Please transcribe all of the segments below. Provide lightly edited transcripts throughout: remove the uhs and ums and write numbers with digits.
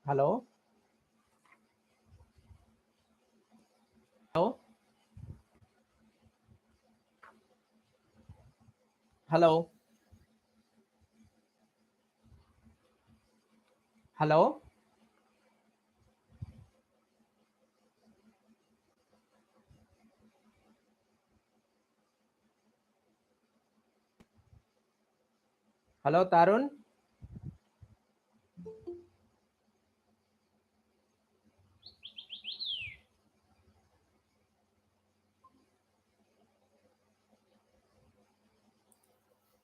Hello hello hello hello hello Tarun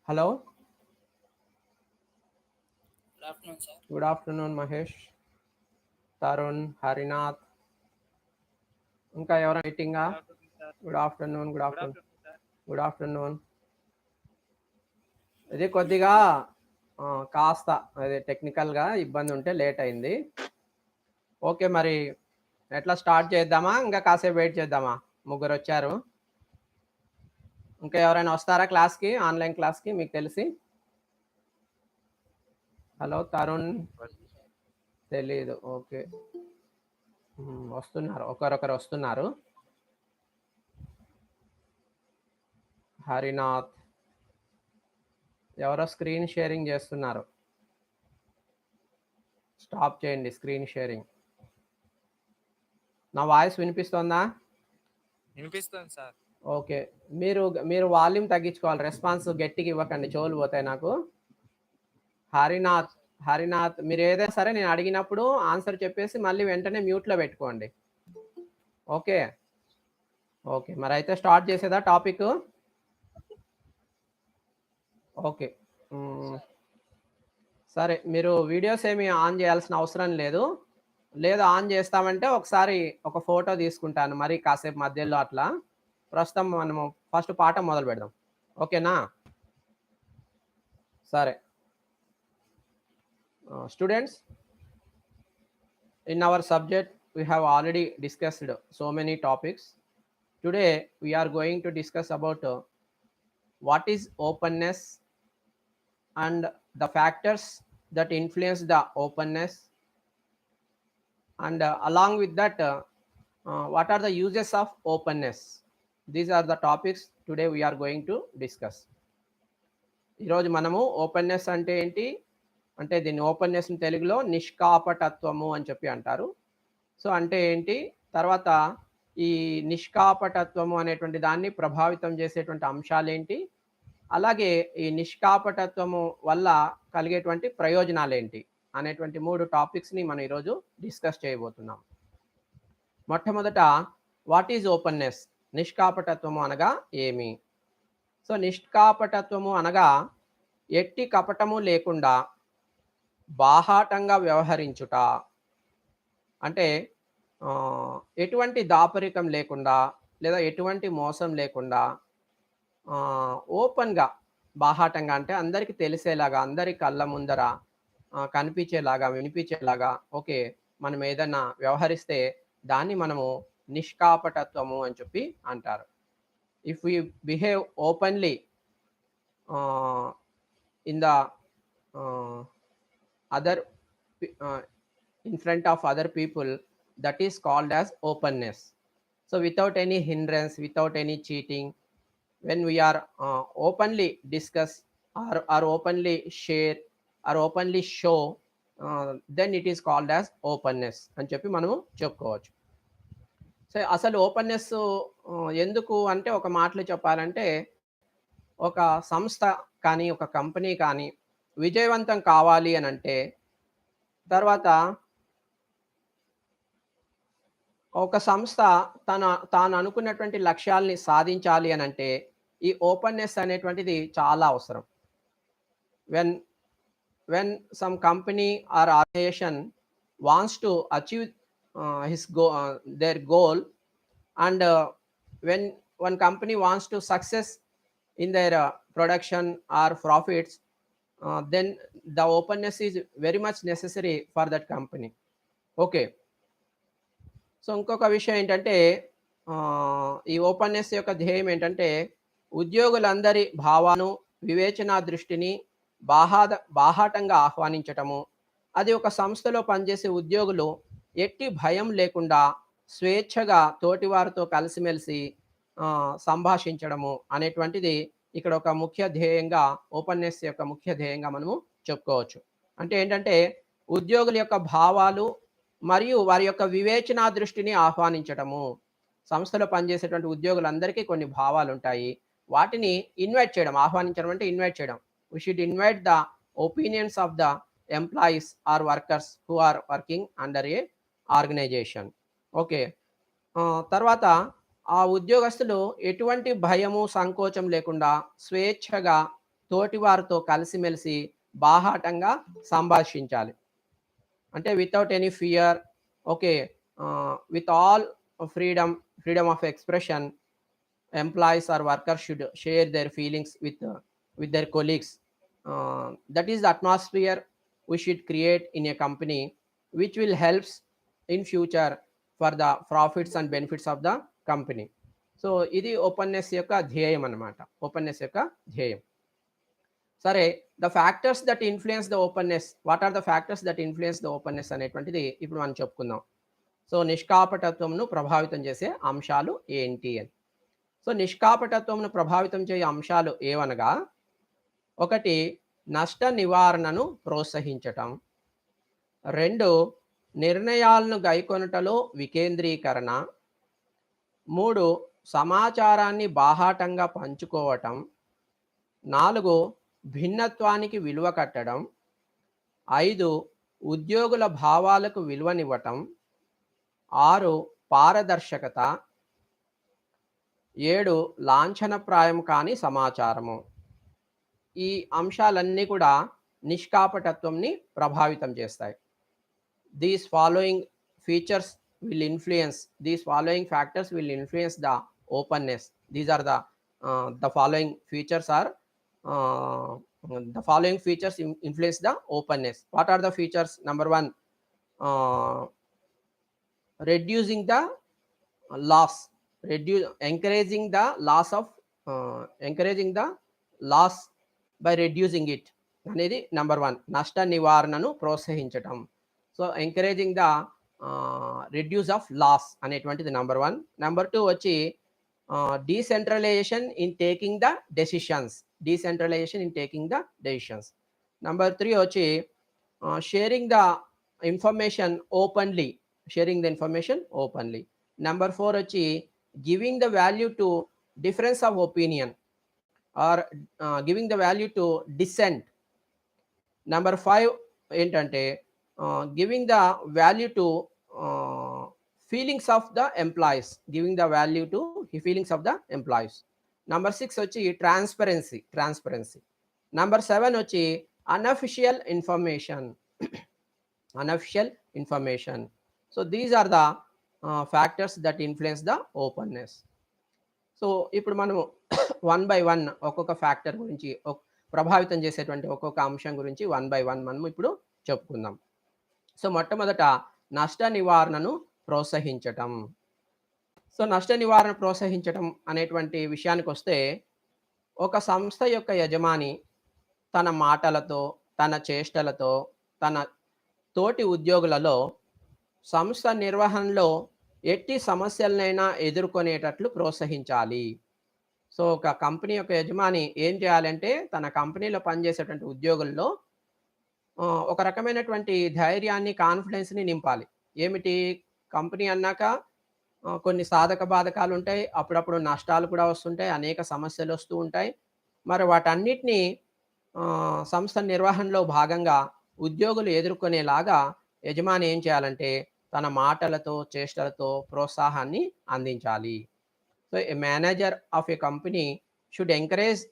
hello good afternoon sir. Good afternoon Mahesh, Tarun, Harinath, ఇంకా ఎవరైనా మీటింగా? Good afternoon. Good afternoon. Good afternoon. ఇది కొద్దిగా కాస్త అదే టెక్నికల్గా ఇబ్బంది ఉంటే లేట్ అయింది. ఓకే, మరి ఎట్లా స్టార్ట్ చేద్దామా? ఇంకా కాసేపు వెయిట్ చేద్దామా? ముగ్గురు వచ్చారు, ఇంకా ఎవరైనా వస్తారా క్లాస్కి, ఆన్లైన్ క్లాస్కి మీకు తెలిసి? హలో తరుణ్, తెలీదు. ఓకే, వస్తున్నారు, ఒకరొకరు వస్తున్నారు. హరినాథ్, ఎవరో స్క్రీన్ షేరింగ్ చేస్తున్నారు, స్టాప్ చేయండి స్క్రీన్ షేరింగ్. నా వాయిస్ వినిపిస్తోందా? వినిపిస్తుంది సార్. ఓకే, మీరు వాల్యూమ్ తగ్గించుకోవాలి, రెస్పాన్స్ గట్టిగా ఇవ్వకండి, చెవులు పోతాయి నాకు. హరినాథ్ మీరు ఏదైనా సరే నేను అడిగినప్పుడు ఆన్సర్ చెప్పేసి మళ్ళీ వెంటనే మ్యూట్లో పెట్టుకోండి. ఓకే ఓకే, మరి అయితే స్టార్ట్ చేసేదా టాపిక్? ఓకే, సరే, మీరు వీడియోస్ ఏమి ఆన్ చేయాల్సిన అవసరం లేదు. ఆన్ చేస్తామంటే ఒకసారి ఒక ఫోటో తీసుకుంటాను, మరి కాసేపు మధ్యలో అట్లా. ప్రస్తుతం మనము ఫస్ట్ పాఠం మొదలు పెడదాం, ఓకేనా? సరే students, in our subject we have already discussed so many topics. Today we are going to discuss about what is openness and the factors that influence the openness, and along with that what are the uses of openness. These are the topics today we are going to discuss. ఈరోజు మనము openness అంటే ఏంటి అంటే, దీన్ని ఓపెన్నెస్ని తెలుగులో నిష్కాపటత్వము అని చెప్పి అంటారు. సో అంటే ఏంటి, తర్వాత ఈ నిష్కాపటత్వము అనేటువంటి దాన్ని ప్రభావితం చేసేటువంటి అంశాలు ఏంటి, అలాగే ఈ నిష్కాపటత్వము వల్ల కలిగేటువంటి ప్రయోజనాలు ఏంటి అనేటువంటి 3 టాపిక్స్ని మనం ఈరోజు డిస్కస్ చేయబోతున్నాం. మొట్టమొదట, వాట్ ఈజ్ ఓపెన్నెస్? నిష్కాపటత్వము అనగా ఏమి? సో నిష్కాపటత్వము అనగా ఎట్టి కపటము లేకుండా బాహాటంగా వ్యవహరించుట, అంటే ఎటువంటి దాపరికం లేకుండా లేదా ఎటువంటి మోసం లేకుండా ఓపెన్గా, బాహాటంగా అంటే అందరికీ తెలిసేలాగా, అందరి కళ్ళ ముందర కనిపించేలాగా, వినిపించేలాగా ఓకే మనం ఏదైనా వ్యవహరిస్తే దాన్ని మనము నిష్కాపటత్వము అని చెప్పి అంటారు. If you behave openly in the other in front of other people, that is called as openness. So without any hindrance, without any cheating, when we are openly discuss or openly share or openly show, then it is called as openness అని చెప్పి మనము చెప్పుకోవచ్చు. So అసలు openness ఎందుకు అంటే, ఒక మాటలో చెప్పాలంటే, ఒక సంస్థ కానీ ఒక కంపెనీ కానీ విజయవంతం కావాలి అని అంటే, తర్వాత ఒక సంస్థ తాను అనుకున్నటువంటి లక్ష్యాల్ని సాధించాలి అని అంటే ఈ ఓపెన్నెస్ అనేటువంటిది చాలా అవసరం. when some company or organization wants to achieve their goal, and when one company wants to success in their production or profits, then the openness is very much necessary for that company. Okay, so ఇంకొక విషయం ఏంటంటే, ఈ openness యొక్క ధ్యేయం ఏంటంటే, ఉద్యోగులందరి భావాలను, వివేచనా దృష్టిని బాహాటంగా ఆహ్వానించటము, అది ఒక సంస్థలో పనిచేసే ఉద్యోగులు ఎట్టి భయం లేకుండా స్వేచ్ఛగా తోటివారితో కలిసిమెలిసి సంభాషించడము అనేటువంటిది ఇక్కడ ఒక ముఖ్య ధ్యేయంగా, ఓపెన్‌నెస్ యొక్క ముఖ్య ధ్యేయంగా మనము చెప్పుకోవచ్చు. అంటే ఏంటంటే ఉద్యోగుల యొక్క భావాలు మరియు వారి యొక్క వివేచనా దృష్టిని ఆహ్వానించటము. సంస్థలో పనిచేసేటువంటి ఉద్యోగులందరికీ కొన్ని భావాలుంటాయి. వాటిని ఇన్వైట్ చేయడం, ఆహ్వానించడం అంటే ఇన్వైట్ చేయడం. We should invite the opinions of the employees or workers who are working under a organisation. Okay. తర్వాత ఆ ఉద్యోగస్తులు ఎటువంటి భయము, సంకోచం లేకుండా స్వేచ్ఛగా తోటివారితో కలిసిమెలిసి బాహాటంగా సంభాషించాలి. అంటే without any fear, okay, with all freedom of expression, employees or workers should share their feelings with their colleagues. That is the atmosphere we should create in a company which will helps in future for the profits and benefits of the company. So ఇది openness యొక్క ధ్యేయం అన్నమాట. Openness యొక్క ధ్యేయం. సరే, the factors that influence the openness. What are the factors that influence the openness అనేటువంటిది ఇప్పుడు మనం చెప్పుకుందాం. సో నిష్కాపటత్వంను ప్రభావితం చేసే అంశాలు ఏంటి అని. సో నిష్కాపటత్వంను ప్రభావితం చేయే అంశాలు ఏవనగా, ఒకటి నష్ట నివారణను ప్రోత్సహించటం. 2 నిర్ణయాలను గైకొనుటలో వికేంద్రీకరణ. 3 సమాచారాన్ని బాహాటంగా పంచుకోవటం. 4 భిన్నత్వానికి విలువ కట్టడం. 5 ఉద్యోగుల భావాలకు విలువనివ్వటం. 6 పారదర్శకత. 7 లాంఛనప్రాయం కాని సమాచారము. ఈ అంశాలన్నీ కూడా నిష్కాపటత్వంని ప్రభావితం చేస్తాయి. These following factors will influence the openness. These are the following features influence the openness. What are the features? Number 1, reducing the loss, encouraging the loss by reducing it అనేది నెంబర్ 1. నష్ట నివారణను ప్రోత్సహించటం. So encouraging the reduce of loss అనేటువంటిది number 1. Number 2 వచ్చి decentralisation in taking the decisions. Number 3 వచ్చి sharing the information openly. Number 4 వచ్చి giving the value to difference of opinion or giving the value to dissent. Number 5 ఏంటంటే giving the value to feelings of the employees. Number 6 వచ్చి transparency. Number 7 వచ్చి unofficial information. So these are the factors that influence the openness. So ఇప్పుడు మనము one by one ఒక్కొక్క factor గురించి, ప్రభావితం చేసేటువంటి ఒక్కొక్క అంశం గురించి వన్ బై వన్ మనము ఇప్పుడు చెప్పుకుందాం. సో మొట్టమొదట నష్ట నివారణను ప్రోత్సహించటం. సో నష్ట నివారణ ప్రోత్సహించటం అనేటువంటి విషయానికి వస్తే, ఒక సంస్థ యొక్క యజమాని తన మాటలతో, తన చేష్టలతో, తన తోటి ఉద్యోగులలో సంస్థ నిర్వహణలో ఎట్టి సమస్యలనైనా ఎదుర్కొనేటట్లు ప్రోత్సహించాలి. సో ఒక కంపెనీ యొక్క యజమాని ఏం చేయాలంటే, తన కంపెనీలో పనిచేసేటువంటి ఉద్యోగుల్లో ఒక రకమైనటువంటి ధైర్యాన్ని, కాన్ఫిడెన్స్‌ని నింపాలి. ఏమిటి, కంపెనీ అన్నాక కొన్ని సాధక బాధకాలు ఉంటాయి, అప్పుడప్పుడు నష్టాలు కూడా వస్తుంటాయి, అనేక సమస్యలు వస్తూ ఉంటాయి. మరి వాటన్నిటిని సంస్థ నిర్వహణలో భాగంగా ఉద్యోగులు ఎదుర్కొనేలాగా యజమాని ఏం చేయాలంటే, తన మాటలతో, చేష్టలతో ప్రోత్సాహాన్ని అందించాలి. So a manager of A company should encourage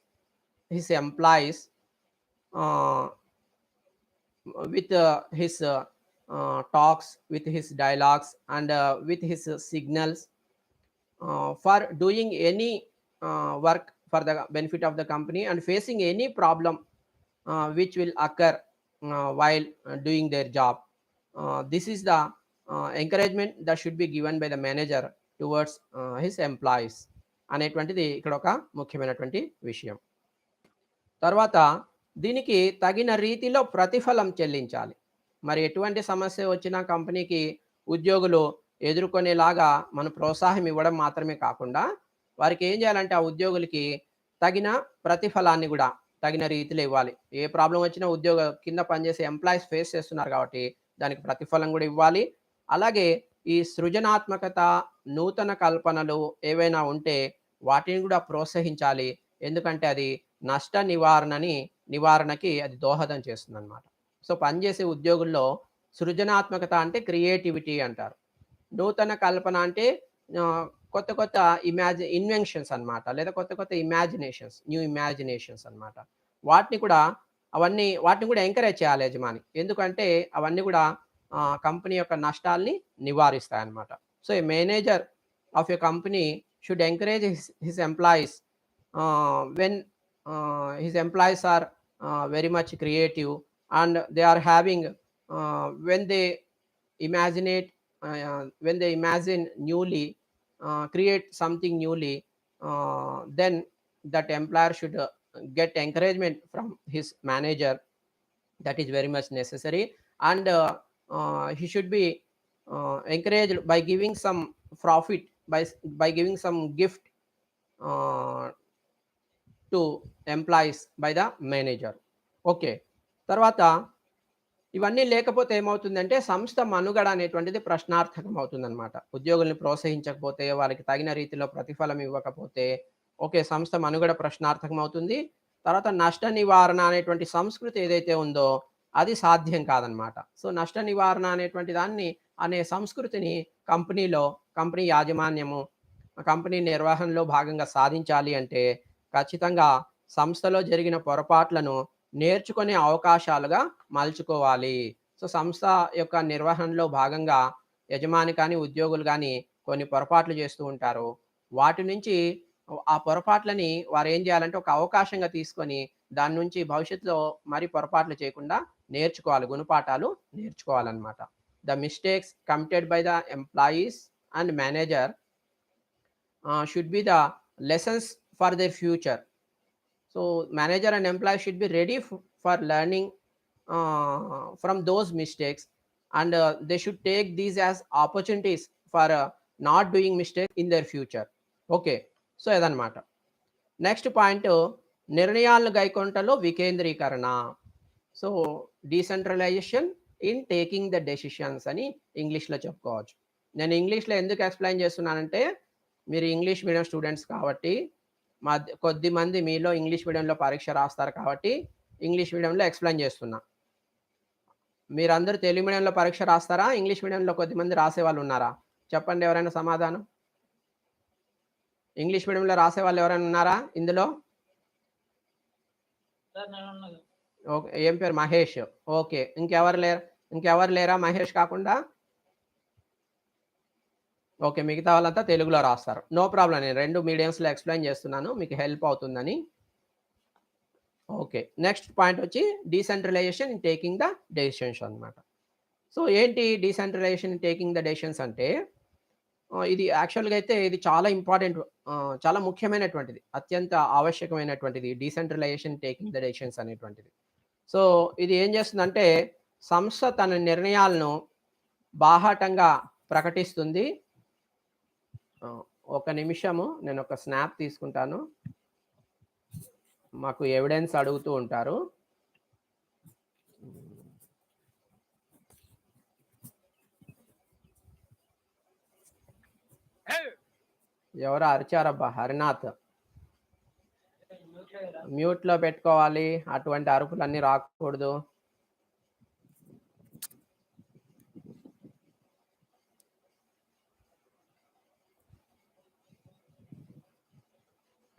his employees with his talks, with his dialogues, and with his signals for doing any work for the benefit of the company and facing any problem which will occur while doing their job. This is the encouragement that should be given by the manager towards his employees అనేటువంటిది ఇక్కడ ఒక ముఖ్యమైనటువంటి విషయం. తర్వాత దీనికి తగిన రీతిలో ప్రతిఫలం చెల్లించాలి. మరి ఎటువంటి సమస్య వచ్చినా కంపెనీకి ఉద్యోగులు ఎదుర్కొనేలాగా మనం ప్రోత్సాహం ఇవ్వడం మాత్రమే కాకుండా వారికి ఏం చేయాలంటే ఆ ఉద్యోగులకి తగిన ప్రతిఫలాన్ని కూడా తగిన రీతిలో ఇవ్వాలి. ఏ ప్రాబ్లమ్ వచ్చినా ఉద్యోగ కింద పనిచేసే ఎంప్లాయీస్ ఫేస్ చేస్తున్నారు కాబట్టి దానికి ప్రతిఫలం కూడా ఇవ్వాలి. అలాగే ఈ సృజనాత్మకత, నూతన కల్పనలు ఏవైనా ఉంటే వాటిని కూడా ప్రోత్సహించాలి. ఎందుకంటే అది నష్ట నివారణకి అది దోహదం చేస్తుందనమాట. సో, పనిచేసే ఉద్యోగుల్లో సృజనాత్మకత అంటే క్రియేటివిటీ అంటారు. నూతన కల్పన అంటే కొత్త కొత్త ఇన్వెన్షన్స్ అన్నమాట. లేదా కొత్త కొత్త న్యూ ఇమాజినేషన్స్ అన్నమాట. వాటిని కూడా వాటిని కూడా ఎంకరేజ్ చేయాలి యజమాని. ఎందుకంటే అవన్నీ కూడా కంపెనీ యొక్క నష్టాల్ని నివారిస్తాయన్నమాట. So, a manager of a company should encourage his employees when his employees are very much creative and they are having when they imaginate when they imagine newly, create something newly, then that employer should get encouragement from his manager. That is very much necessary. And he should be encouraged by giving some profit, by giving some gift uh, to employees by the manager. Okay. తర్వాత ఇవన్నీ లేకపోతే ఏమవుతుందంటే సంస్థ మనుగడ అనేటువంటిది ప్రశ్నార్థకం అవుతుందనమాట. ఉద్యోగుల్ని ప్రోత్సహించకపోతే, వాళ్ళకి తగిన రీతిలో ప్రతిఫలం ఇవ్వకపోతే, ఓకే, సంస్థ మనుగడ ప్రశ్నార్థకం అవుతుంది. తర్వాత నష్ట నివారణ అనేటువంటి సంస్కృతి ఏదైతే ఉందో అది సాధ్యం కాదనమాట. సో, నష్ట నివారణ అనేటువంటి అనే సంస్కృతిని కంపెనీ యాజమాన్యము, కంపెనీ నిర్వహణలో భాగంగా సాధించాలి అంటే ఖచ్చితంగా సంస్థలో జరిగిన పొరపాట్లను నేర్చుకునే అవకాశాలుగా మలుచుకోవాలి. సో, సంస్థ యొక్క నిర్వహణలో భాగంగా యజమాని కానీ, ఉద్యోగులు కానీ కొన్ని పొరపాట్లు చేస్తూ ఉంటారు. వాటి నుంచి ఆ పొరపాట్లని వారేం చేయాలంటే ఒక అవకాశంగా తీసుకొని దాని నుంచి భవిష్యత్తులో మరి పొరపాట్లు చేయకుండా నేర్చుకోవాలి. గుణపాఠాలు నేర్చుకోవాలన్నమాట. The mistakes committed by the employees and manager should be the lessons for their future. So, manager and employee should be ready for learning from those mistakes, and they should take these as opportunities for not doing mistakes in their future. Okay. So, అదనమాట. Next point నిర్ణయాలను గైకొనుటలో వికేంద్రీకరణ. So, decentralisation in taking the decisions అని ఇంగ్లీష్‌లో చెప్పుకోవచ్చు. నేను ఇంగ్లీష్‌లో ఎందుకు explain చేస్తున్నానంటే మీరు ఇంగ్లీష్ మీడియం స్టూడెంట్స్ కాబట్టి కొద్దిమంది మీలో ఇంగ్లీష్ మీడియంలో పరీక్ష రాస్తారు కాబట్టి ఇంగ్లీష్ మీడియంలో ఎక్స్‌ప్లెయిన్ చేస్తున్నా. మీరందరూ తెలుగు మీడియంలో పరీక్ష రాస్తారా? ఇంగ్లీష్ మీడియంలో కొద్దిమంది రాసేవాళ్ళు ఉన్నారా? చెప్పండి ఎవరైనా సమాధానం. ఇంగ్లీష్ మీడియంలో రాసేవాళ్ళు ఎవరైనా ఉన్నారా ఇందులో? ఓకే. ఏం పేరు? మహేష్. ఓకే. ఇంకెవరు లేరా మహేష్ కాకుండా? ఓకే. మిగతా వాళ్ళంతా తెలుగులో రాస్తారు. No problem. నేను 2 మీడియమ్స్‌లో ఎక్స్‌ప్లెయిన్ చేస్తున్నాను. మీకు హెల్ప్ అవుతుందని. ఓకే. నెక్స్ట్ పాయింట్ వచ్చి decentralisation in taking the decisions అన్నమాట. సో, ఏంటి decentralisation in taking the decisions అంటే ఇది యాక్చువల్‌గా అయితే ఇది చాలా ఇంపార్టెంట్, చాలా ముఖ్యమైనటువంటిది. అత్యంత ఆవశ్యకమైనటువంటిది డీసెంట్రలైజేషన్ టేకింగ్ ద డెసిషన్స్ అనేటువంటిది. సో, ఇది ఏం చేస్తుందంటే సంస్థ తన నిర్ణయాలను బాహాటంగా ప్రకటిస్తుంది. ఒక నిమిషము నేను ఒక స్నాప్ తీసుకుంటాను. మాకు ఎవిడెన్స్ అడుగుతూ ఉంటారు. ఎవరో అరిచారబ్బా! హరినాథ్. మ్యూట్‌లో పెట్టుకోవాలి. అటువంటి అరుపులన్నీ రాకూడదు.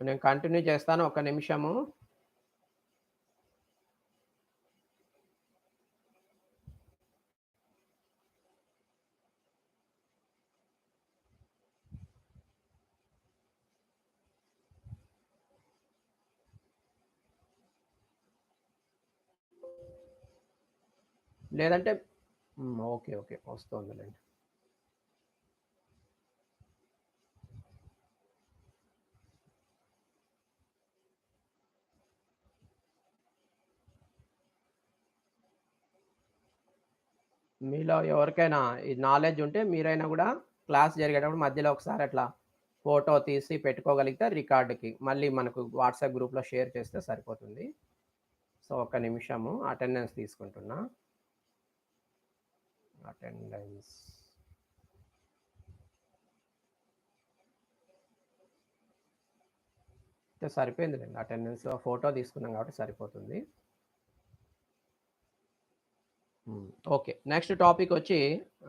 నేను కంటిన్యూ చేస్తాను. ఒక నిమిషము. లేదంటే ఓకే. ఓకే. వస్తోందిలెండి. మీలో ఎవరికైనా ఈ నాలెడ్జ్ ఉంటే మీరైనా కూడా క్లాస్ జరిగేటప్పుడు మధ్యలో ఒకసారి అట్లా ఫోటో తీసి పెట్టుకోగలిగితే రికార్డుకి మళ్ళీ మనకు వాట్సాప్ గ్రూప్లో షేర్ చేస్తే సరిపోతుంది. సో ఒక్క నిమిషము అటెండెన్స్ తీసుకుంటున్నా. అటెండెన్స్ అయితే సరిపోయిందిలేండి. అటెండెన్స్లో ఫోటో తీసుకున్నాం కాబట్టి సరిపోతుంది. ఓకే. నెక్స్ట్ టాపిక్ వచ్చి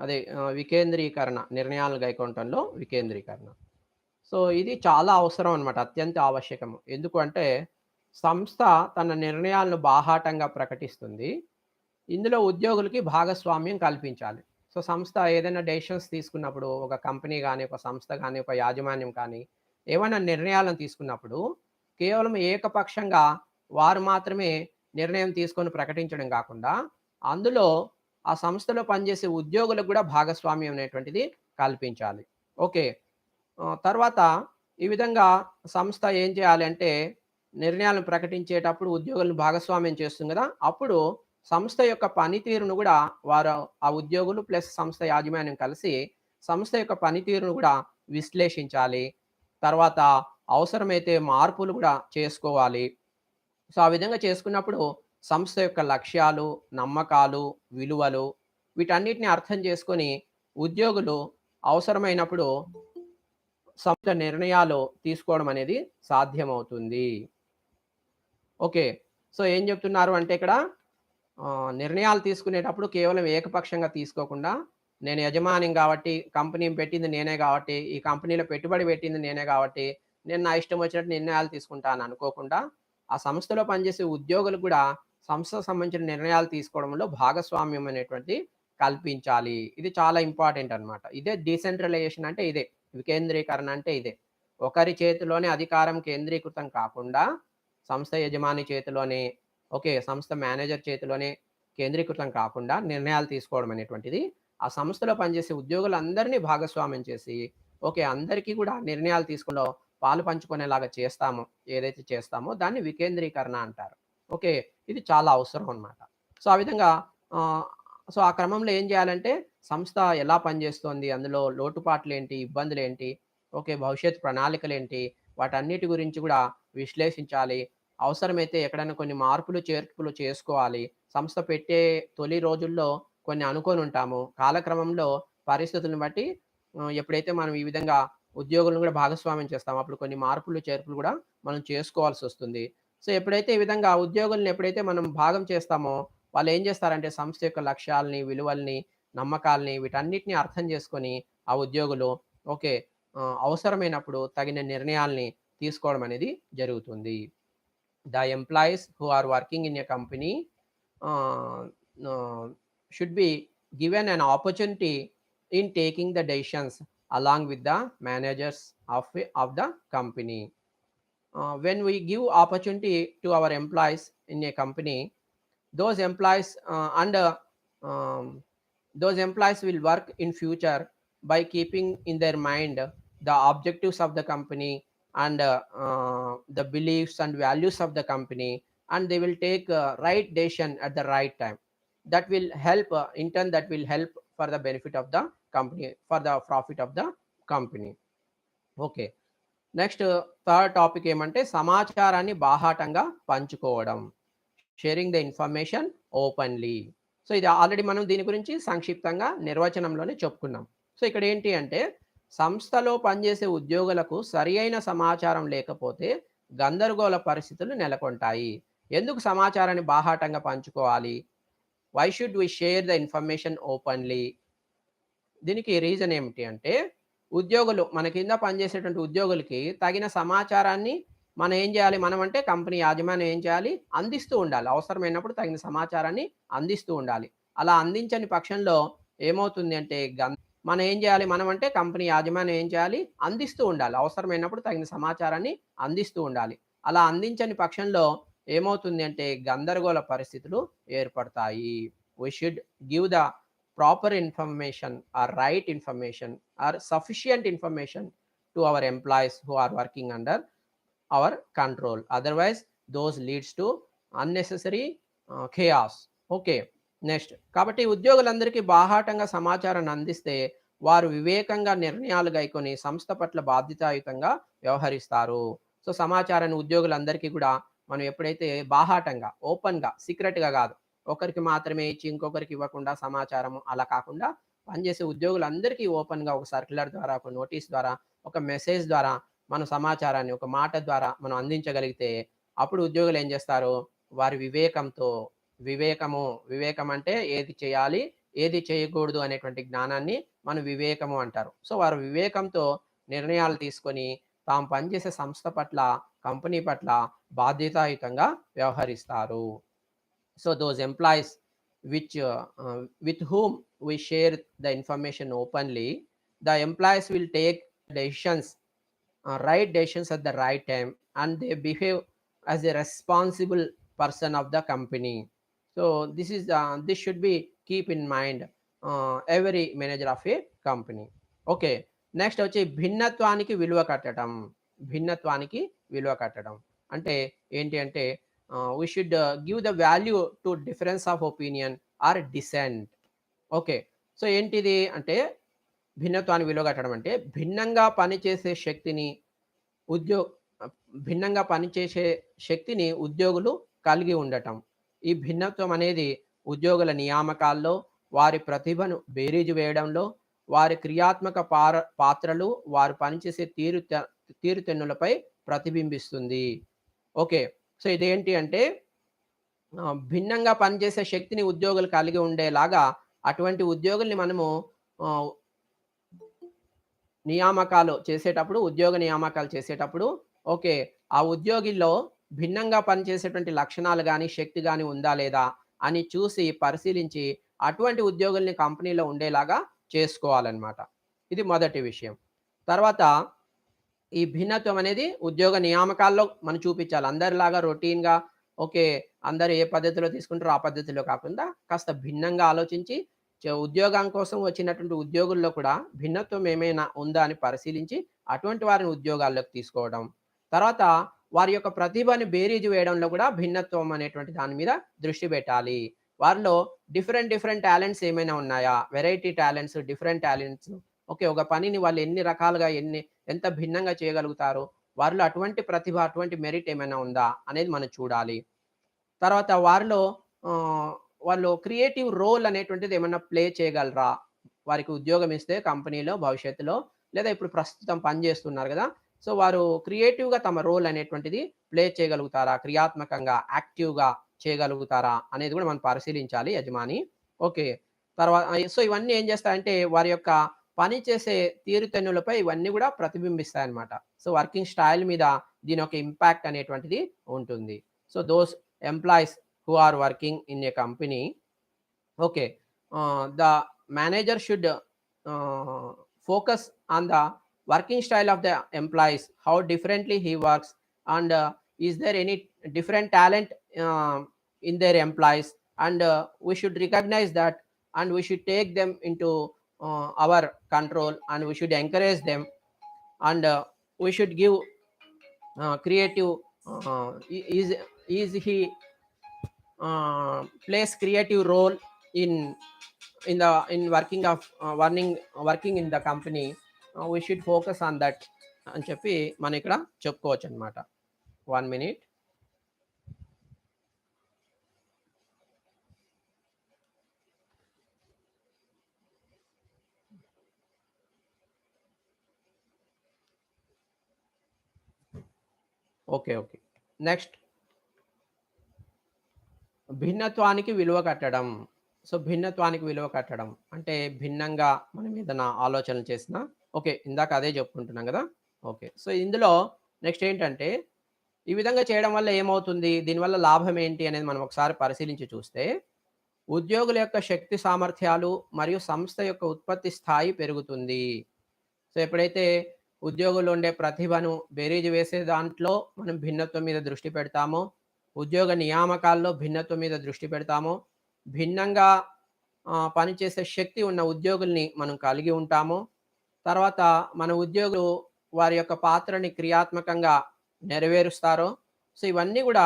అదే వికేంద్రీకరణ, నిర్ణయాలు గైకొనటంలో వికేంద్రీకరణ. సో ఇది చాలా అవసరం అనమాట. అత్యంత ఆవశ్యకము. ఎందుకు అంటే సంస్థ తన నిర్ణయాలను బాహాటంగా ప్రకటిస్తుంది. ఇందులో ఉద్యోగులకి భాగస్వామ్యం కల్పించాలి. సో సంస్థ ఏదైనా డెసిషన్స్ తీసుకున్నప్పుడు ఒక కంపెనీ గాని, ఒక సంస్థ గాని, ఒక యాజమాన్యం కానీ ఏమైనా నిర్ణయాలను తీసుకున్నప్పుడు కేవలం ఏకపక్షంగా వారు మాత్రమే నిర్ణయం తీసుకొని ప్రకటించడం కాకుండా అందులో ఆ సంస్థలో పనిచేసే ఉద్యోగులకు కూడా భాగస్వామ్యం అనేటువంటిది కల్పించాలి. ఓకే. తర్వాత ఈ విధంగా సంస్థ ఏం చేయాలి అంటే నిర్ణయాలను ప్రకటించేటప్పుడు ఉద్యోగులను భాగస్వామ్యం చేస్తుంది కదా! అప్పుడు సంస్థ యొక్క పనితీరును కూడా వారు ఆ ఉద్యోగులు ప్లస్ సంస్థ యాజమాన్యం కలిసి సంస్థ యొక్క పనితీరును కూడా విశ్లేషించాలి. తర్వాత అవసరమైతే మార్పులు కూడా చేసుకోవాలి. సో ఆ విధంగా చేసుకున్నప్పుడు సంస్థ యొక్క లక్ష్యాలు, నమ్మకాలు, విలువలు వీటన్నిటిని అర్థం చేసుకొని ఉద్యోగులు అవసరమైనప్పుడు సంస్థ నిర్ణయాలు తీసుకోవడం అనేది సాధ్యమవుతుంది. ఓకే. సో ఏం చెప్తున్నారు అంటే ఇక్కడ నిర్ణయాలు తీసుకునేటప్పుడు కేవలం ఏకపక్షంగా తీసుకోకుండా నేను యజమానిని కాబట్టి, కంపెనీ పెట్టింది నేనే కాబట్టి, ఈ కంపెనీలో పెట్టుబడి పెట్టింది నేనే కాబట్టి, నేను నా ఇష్టం వచ్చినట్టు నిర్ణయాలు తీసుకుంటాను అనుకోకుండా, ఆ సంస్థలో పనిచేసే ఉద్యోగులకు కూడా సంస్థకు సంబంధించిన నిర్ణయాలు తీసుకోవడంలో భాగస్వామ్యం అనేటువంటిది కల్పించాలి. ఇది చాలా ఇంపార్టెంట్ అనమాట. ఇదే డీసెంట్రలైజేషన్ అంటే ఇదే. వికేంద్రీకరణ అంటే ఇదే. ఒకరి చేతిలోనే అధికారం కేంద్రీకృతం కాకుండా సంస్థ యజమాని చేతిలోనే, ఓకే, సంస్థ మేనేజర్ చేతిలోనే కేంద్రీకృతం కాకుండా నిర్ణయాలు తీసుకోవడం అనేటువంటిది ఆ సంస్థలో పనిచేసే ఉద్యోగులందరినీ భాగస్వామ్యం చేసి, ఓకే, అందరికీ కూడా నిర్ణయాలు తీసుకోవడంలో పాలు పంచుకునేలాగా చేస్తాము. ఏదైతే చేస్తామో దాన్ని వికేంద్రీకరణ అంటారు. ఓకే. ఇది చాలా అవసరం అన్నమాట. సో ఆ విధంగా ఆహ్, సో ఆ క్రమంలో ఏం చేయాలంటే సంస్థ ఎలా పనిచేస్తోంది? అందులో లోటుపాట్లేంటి? ఇబ్బందులేంటి? ఓకే. భవిష్యత్ ప్రణాళికలేంటి? వాటన్నిటి గురించి కూడా విశ్లేషించాలి. అవసరమైతే ఎక్కడైనా కొన్ని మార్పులు, చేర్పులు చేసుకోవాలి. సంస్థ పెట్టే తొలి రోజుల్లో కొన్ని అనుకోనుంటాము. కాలక్రమంలో పరిస్థితులను బట్టి ఎప్పుడైతే మనం ఈ విధంగా ఉద్యోగులను కూడా భాగస్వామ్యం చేస్తామో అప్పుడు కొన్ని మార్పులు, చేర్పులు కూడా మనం చేసుకోవాల్సొస్తుంది. సో ఎప్పుడైతే ఈ విధంగా ఉద్యోగుల్ని ఎప్పుడైతే మనం భాగం చేస్తామో వాళ్ళేం చేస్తారంటే సంస్థ యొక్క లక్ష్యాల్ని, విలువల్ని, నమ్మకాల్ని వీటన్నిటిని అర్థం చేసుకొని ఆ ఉద్యోగులు ఓకే. అవసరమైనప్పుడు తగిన నిర్ణయాల్ని తీసుకోవడం అనేది జరుగుతుంది. The employees who are working in a company uh, uh, should be given an opportunity in taking the decisions along with the managers of the company. When we give opportunity to our employees in a company, those employees and um, those employees will work in future by keeping in their mind the objectives of the company and the beliefs and values of the company, and they will take right decision at the right time. That will help in turn that will help for the benefit of the company, for the profit of the company. Okay. Next third topic ఏమంటే సమాచారాన్ని బాహాటంగా పంచుకోవడం. Sharing the information openly. So ఇది already మనం దీని గురించి సంక్షిప్తంగా నిర్వచనంలోనే చెప్పుకున్నాం. సో ఇక్కడ ఏంటి అంటే సంస్థలో పనిచేసే ఉద్యోగులకు సరియైన సమాచారం లేకపోతే గందరగోళ పరిస్థితులు నెలకొంటాయి. ఎందుకు సమాచారాన్ని బాహాటంగా పంచుకోవాలి? Why should we share the information openly? దీనికి రీజన్ ఏమిటి అంటే ఉద్యోగులు మన కింద పనిచేసేటువంటి ఉద్యోగులకి తగిన సమాచారాన్ని మనం ఏం చేయాలి? మనం అంటే కంపెనీ యాజమాన్యం ఏం చేయాలి? అందిస్తూ ఉండాలి. అవసరమైనప్పుడు తగిన సమాచారాన్ని అందిస్తూ ఉండాలి. అలా అందించని పక్షంలో ఏమవుతుంది అంటే మనం ఏం చేయాలి? మనం అంటే కంపెనీ యాజమాన్యం ఏం చేయాలి? అందిస్తూ ఉండాలి. అవసరమైనప్పుడు తగిన సమాచారాన్ని అందిస్తూ ఉండాలి. అలా అందించని పక్షంలో ఏమవుతుంది అంటే గందరగోళ పరిస్థితులు ఏర్పడతాయి. We should give the proper information or right information or sufficient information to our employees who are working under our control. Otherwise those leads to unnecessary chaos. Okay. Next కాబట్టి ఉద్యోగులందరికీ బాహాటంగా సమాచారాన్ని అందిస్తే వారు వివేకంగా నిర్ణయాలు గైకొని సంస్థ పట్ల బాధ్యతాయుతంగా వ్యవహరిస్తారు. సో, సమాచారాన్ని ఉద్యోగులందరికీ కూడా మనం ఎప్పుడైతే బాహాటంగా, ఓపెన్‌గా, సీక్రెట్‌గా గాదు. ఒకరికి మాత్రమే ఇచ్చి ఇంకొకరికి ఇవ్వకుండా సమాచారము అలా కాకుండా పనిచేసే ఉద్యోగులందరికీ ఓపెన్‌గా ఒక సర్క్యులర్ ద్వారా, ఒక నోటీస్ ద్వారా, ఒక మెసేజ్ ద్వారా మన సమాచారాన్ని ఒక మాట ద్వారా మనం అందించగలిగితే అప్పుడు ఉద్యోగులు ఏం జేస్తారు? వారి వివేకంతో వివేకం అంటే ఏది చేయాలి, ఏది చేయకూడదు అనేటువంటి జ్ఞానాన్ని మనం వివేకము అంటారు. సో, వారు వివేకంతో నిర్ణయాలు తీసుకొని తాము పనిచేసే సంస్థ పట్ల, కంపెనీ పట్ల బాధ్యతాయుతంగా వ్యవహరిస్తారు. So those employees with whom we share the information openly, the employees will take decisions, right decisions at the right time, and they behave as a responsible person of the company. So this should be keep in mind every manager of a company. Okay. Next వచ్చి భిన్నత్వానికి విలువ కట్టడం. భిన్నత్వానికి విలువ కట్టడం. అంటే ఏంటి అంటే we should give the value to difference of opinion or dissent. Okay. So ఏంటిది అంటే భిన్నత్వానికి విలువ కట్టడం అంటే భిన్నంగా పనిచేసే శక్తిని ఉద్యో భిన్నంగా పనిచేసే శక్తిని ఉద్యోగులు కలిగి ఉండటం. ఈ భిన్నత్వం అనేది ఉద్యోగుల నియామకాల్లో, వారి ప్రతిభను బేరీజు వేయడంలో, వారి క్రియాత్మక పాత్రలు, వారు పనిచేసే తీరుతెన్నులపై ప్రతిబింబిస్తుంది. ఓకే. సో ఇదేంటి అంటే భిన్నంగా పనిచేసే శక్తిని ఉద్యోగులు కలిగి ఉండేలాగా అటువంటి ఉద్యోగుల్ని మనము ఆహ్, ఉద్యోగ నియామకాలు చేసేటప్పుడు ఓకే. ఆ ఉద్యోగిలో భిన్నంగా పనిచేసేటువంటి లక్షణాలు గాని, శక్తి గాని ఉందా లేదా అని చూసి పరిశీలించి అటువంటి ఉద్యోగుల్ని కంపెనీలో ఉండేలాగా చేసుకోవాలన్నమాట. ఇది మొదటి విషయం. తర్వాత ఈ భిన్నత్వం అనేది ఉద్యోగ నియామకాల్లో మనం చూపించాలి. అందరిలాగా రొటీన్‌గా ఓకే. అందరూ ఏ పద్ధతిలో తీసుకుంటారో ఆ పద్ధతిలో కాకుండా కాస్త భిన్నంగా ఆలోచించి ఉద్యోగం కోసం వచ్చినటువంటి ఉద్యోగుల్లో కూడా భిన్నత్వం ఏమైనా ఉందా అని పరిశీలించి అటువంటి వారిని ఉద్యోగాల్లోకి తీసుకోవడం. తర్వాత వారి యొక్క ప్రతిభని బేరీజు వేయడంలో కూడా భిన్నత్వం అనేటువంటి దాని మీద దృష్టి పెట్టాలి. వారిలో డిఫరెంట్ టాలెంట్స్ ఏమైనా ఉన్నాయా? Variety talents, different talents okay. ఒక పనిని వాళ్ళు ఎన్ని రకాలుగా ఎంత భిన్నంగా చేయగలుగుతారు? వారిలో అటువంటి ప్రతిభ, అటువంటి మెరిట్ ఏమైనా ఉందా? అనేది మనం చూడాలి. తర్వాత వారిలో ఆహ్, వాళ్ళు క్రియేటివ్ రోల్ అనేటువంటిది ఏమన్నా ప్లే చేయగలరా? వారికి ఉద్యోగం ఇస్తే కంపెనీలో భవిష్యత్తులో లేదా ఇప్పుడు ప్రస్తుతం పనిచేస్తున్నారు గదా! సో, వారు క్రియేటివ్‌గా తమ రోల్ అనేటువంటిది ప్లే చేయగలుగుతారా? క్రియాత్మకంగా, యాక్టివ్‌గా చేయగలుగుతారా? అనేది గూడా మనం పరిశీలించాలి యజమాని. ఓకే. సో, ఇవన్నీ ఏం చేస్తాయంటే వారి యొక్క పని చేసే తీరుతెన్నులపై ఇవన్నీ గూడా ప్రతిబింబిస్తాయన్నమాట. సో, వర్కింగ్ స్టైల్ మీద దీని యొక్క ఇంపాక్ట్ అనేటువంటిది ఉంటుంది. So, those employees who are working in a company, okay, the manager should focus on the working style of the employees, how differently he works, and is there any different talent in their employees, and we should recognize that, and we should take them into our control, and we should encourage them, and we should give creative is he plays creative role in in working in the company. We should focus on that అని చెప్పి మనం ఇక్కడ చెప్పుకోవచ్చు అనమాట. 1 minute. Okay. Next భిన్నత్వానికి విలువ కట్టడం. So, భిన్నత్వానికి విలువ కట్టడం అంటే భిన్నంగా మనం ఏదైనా ఆలోచనలు చేసినా ఓకే. ఇందాక అదే చెప్పుకుంటున్నాం గదా! ఓకే. సో, ఇందులో నెక్స్ట్ ఏంటంటే ఈ విధంగా చేయడం వల్ల ఏమవుతుంది? దీనివల్ల లాభం ఏంటి అనేది మనం ఒకసారి పరిశీలించి చూస్తే ఉద్యోగుల యొక్క శక్తి సామర్థ్యాలు మరియు సంస్థ యొక్క ఉత్పత్తి స్థాయి పెరుగుతుంది. సో, ఎప్పుడైతే ఉద్యోగుల్లో ఉండే ప్రతిభను బేరీజు వేసే దాంట్లో మనం భిన్నత్వం మీద దృష్టి పెడతామో, ఉద్యోగ నియామకాల్లో భిన్నత్వం మీద దృష్టి పెడతామో, భిన్నంగా పనిచేసే శక్తి ఉన్న ఉద్యోగుల్ని మనం కలిగి ఉంటామో, తర్వాత మన ఉద్యోగులు వారి యొక్క పాత్రని క్రియాత్మకంగా నెరవేరుస్తారో, సో, ఇవన్నీ గూడా